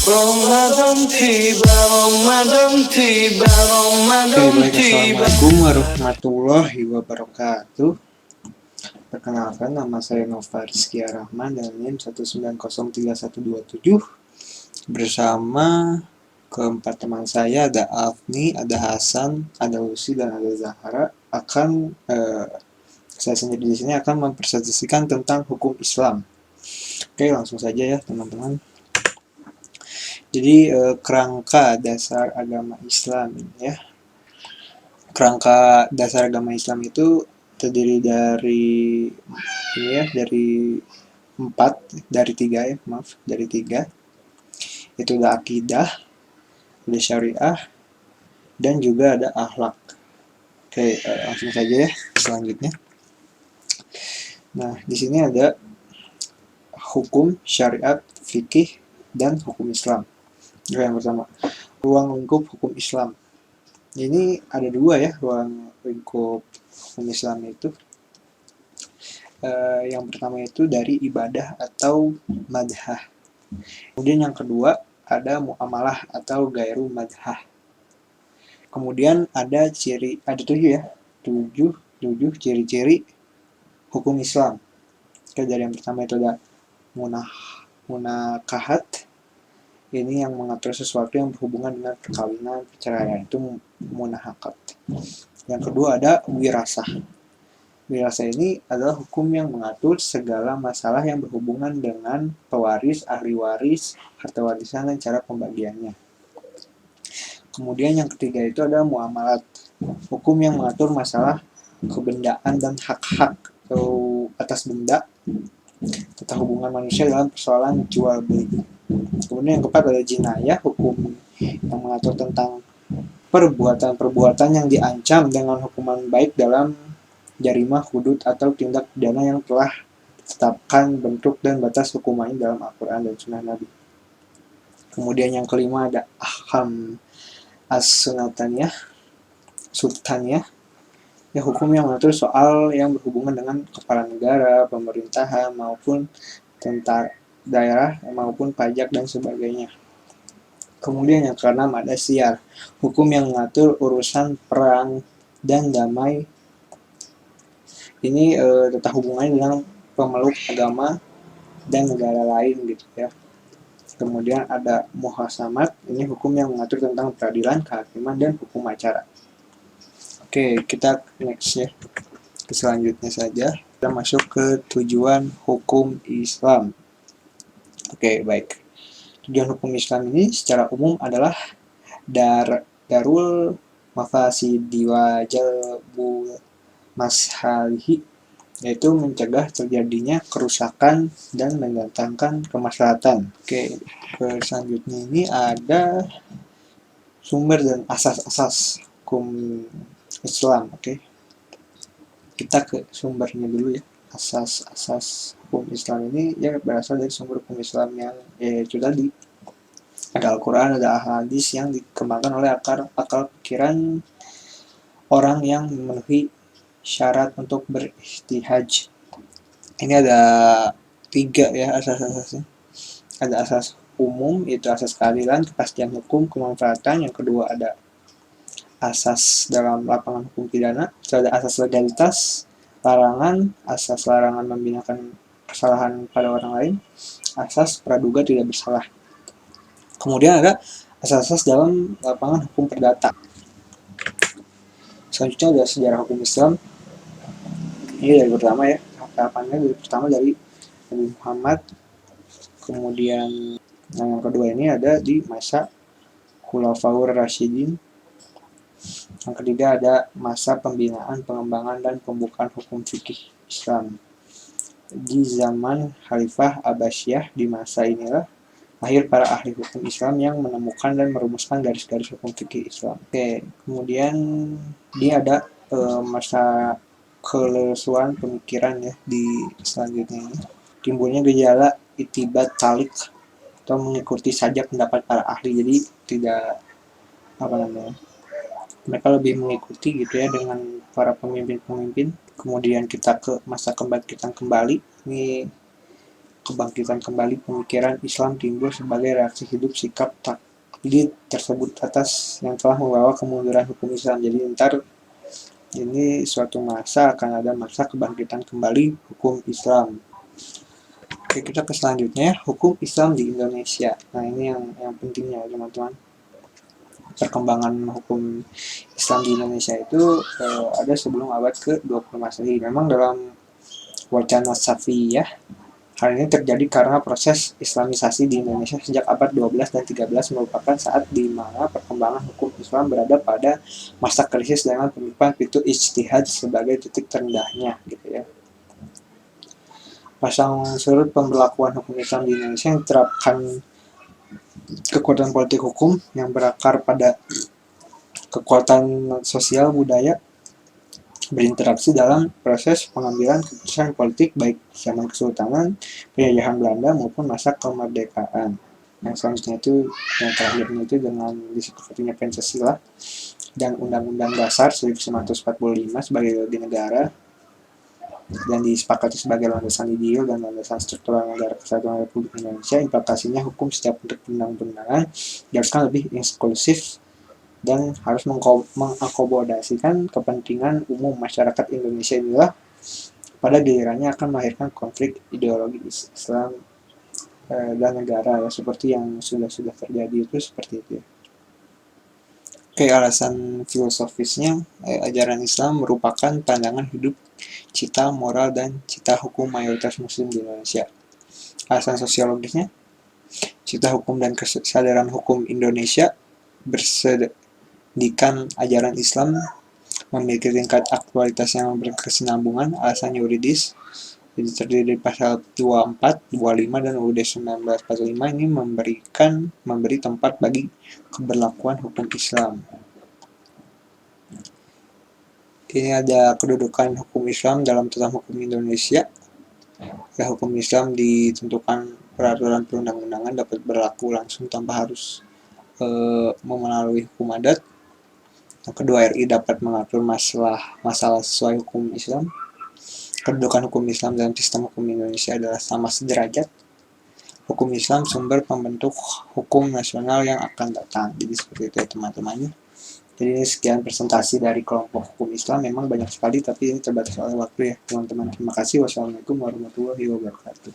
Ramadan tiba, Ramadan tiba, Ramadan tiba. Assalamualaikum warahmatullahi wabarakatuh. Perkenalkan, nama saya Nova Rizky Rahman dengan NIM 1903127. Bersama keempat teman saya, ada Afni, ada Hasan, ada Lucy, dan ada Zahra, akan saya sendiri di sini akan mempresentasikan tentang hukum Islam. Oke, langsung saja ya teman-teman. Jadi kerangka dasar agama Islam ya. Kerangka dasar agama Islam itu terdiri dari ini ya, dari tiga. Itu ada akidah, ada syariah, dan juga ada akhlak. Oke, langsung saja ya selanjutnya. Nah, di sini ada hukum, syariat, fikih, dan hukum Islam. Oke, yang pertama, ruang lingkup hukum Islam. Ini ada dua ya, ruang lingkup hukum Islam itu. Yang pertama itu dari ibadah atau madhah. Kemudian yang kedua ada muamalah atau gairu madhah. Kemudian ada tujuh ciri-ciri hukum Islam. Oke, dari yang pertama itu ada munakahat. Ini yang mengatur sesuatu yang berhubungan dengan perkawinan, perceraian, itu munahakat. Yang kedua ada wirasah. Wirasah ini adalah hukum yang mengatur segala masalah yang berhubungan dengan pewaris, ahli waris, harta warisan, dan cara pembagiannya. Kemudian yang ketiga itu ada muamalat. Hukum yang mengatur masalah kebendaan dan hak-hak atau atas benda tentang hubungan manusia dalam persoalan jual beli. Kemudian yang keempat ada jinayah, hukum yang mengatur tentang perbuatan-perbuatan yang diancam dengan hukuman baik dalam jarimah, hudud, atau tindak pidana yang telah ditetapkan bentuk dan batas hukumannya dalam Al-Quran dan Sunnah Nabi. Kemudian yang kelima ada ahkam as-sunataniyah, sultaniyah, ya hukum yang mengatur soal yang berhubungan dengan kepala negara, pemerintahan, maupun tentara daerah, maupun pajak dan sebagainya. Kemudian yang keenam ada syiar, hukum yang mengatur urusan perang dan damai. Ini tentang hubungannya dengan pemeluk agama dan negara lain gitu ya. Kemudian ada muhasamat, ini hukum yang mengatur tentang peradilan, kehakiman, dan hukum acara. Oke, kita next ya, ke selanjutnya saja. Kita masuk ke tujuan hukum Islam. Oke, baik. Tujuan hukum Islam ini secara umum adalah darul mafasidi wa jalbul mashalihi, yaitu mencegah terjadinya kerusakan dan mendatangkan kemaslahatan. Oke, ke selanjutnya ini ada sumber dan asas-asas hukum Islam. Oke, kita ke sumbernya dulu ya. Asas-asas hukum Islam ini ya berasal dari sumber hukum Islam yang yaitu tadi ada Al-Quran, ada hadis yang dikembangkan oleh akal pikiran orang yang memenuhi syarat untuk beristihaj. Ini ada 3 ya asas-asasnya. Ada asas umum, yaitu asas keadilan, kepastian hukum, kemanfaatan. Yang kedua ada asas dalam lapangan hukum pidana. Ada asas legalitas, larangan, asas larangan membinakan kesalahan pada orang lain, asas praduga tidak bersalah. Kemudian ada asas-asas dalam lapangan hukum perdata. Selanjutnya ada sejarah hukum Islam. Ini dari pertama ya, dari Nabi Muhammad. Kemudian yang kedua ini ada di masa Khulafaur Rasyidin. Yang ketiga ada masa pembinaan, pengembangan, dan pembukaan hukum fikih Islam. Di zaman Khalifah Abbasiyah, di masa inilah lahir para ahli hukum Islam yang menemukan dan merumuskan garis-garis hukum fikih Islam. Oke, kemudian dia ada masa kelesuan pemikiran ya di selanjutnya ini. Timbulnya gejala itibat talik atau mengikuti saja pendapat para ahli, jadi tidak mereka lebih mengikuti gitu ya dengan para pemimpin-pemimpin. Kemudian kita ke masa kebangkitan kembali. Ini kebangkitan kembali pemikiran Islam timbul sebagai reaksi hidup sikap taklid tersebut atas yang telah membawa kemunduran hukum Islam. Jadi ntar ini suatu masa akan ada masa kebangkitan kembali hukum Islam. Oke, kita ke selanjutnya, hukum Islam di Indonesia. Nah, ini yang pentingnya, teman-teman. Perkembangan hukum Islam di Indonesia itu ada sebelum abad ke-20 Masehi. Memang dalam wacana Safiyah, hal ini terjadi karena proses Islamisasi di Indonesia sejak abad 12 dan 13 merupakan saat di mana perkembangan hukum Islam berada pada masa krisis dengan pemilihan pintu ijtihad sebagai titik terendahnya, gitu ya. Pasang surut pemberlakuan hukum Islam di Indonesia yang diterapkan kekuatan politik hukum yang berakar pada kekuatan sosial budaya berinteraksi dalam proses pengambilan keputusan politik baik zaman kesultanan, penjajahan Belanda maupun masa kemerdekaan. Yang selanjutnya itu, yang terakhirnya itu dengan disepakatinya Pancasila dan Undang-Undang Dasar 1945 sebagai ideologi negara dan disepakati sebagai landasan ideal dan landasan struktural negara kesatuan Republik Indonesia. Implementasinya hukum setiap bentuk perundang-undangan diharuskan lebih inklusif dan harus mengakomodasikan kepentingan umum masyarakat Indonesia. Inilah pada gilirannya akan melahirkan konflik ideologi Islam dan negara, ya, seperti yang sudah terjadi itu seperti itu. Oke, alasan filosofisnya, ajaran Islam merupakan pandangan hidup, cita moral dan cita hukum mayoritas muslim di Indonesia. Alasan sosiologisnya, cita hukum dan kesadaran hukum Indonesia bersedikan ajaran Islam memiliki tingkat aktualitas yang berkesinambungan. Alasan yuridis, jadi terdiri dari pasal 24, 25, dan UUD 1945 ini memberi tempat bagi keberlakuan hukum Islam. Ini ada kedudukan hukum Islam dalam tata hukum Indonesia. Ya, hukum Islam ditentukan peraturan perundang-undangan dapat berlaku langsung tanpa harus melalui hukum adat. Yang kedua, RI dapat mengatur masalah sesuai hukum Islam. Kedudukan hukum Islam dalam sistem hukum Indonesia adalah sama sederajat. Hukum Islam sumber pembentuk hukum nasional yang akan datang. Jadi seperti itu ya teman-teman. Jadi ini sekian presentasi dari kelompok hukum Islam. Memang banyak sekali, tapi ini terbatas oleh waktu ya teman-teman. Terima kasih. Wassalamualaikum warahmatullahi wabarakatuh.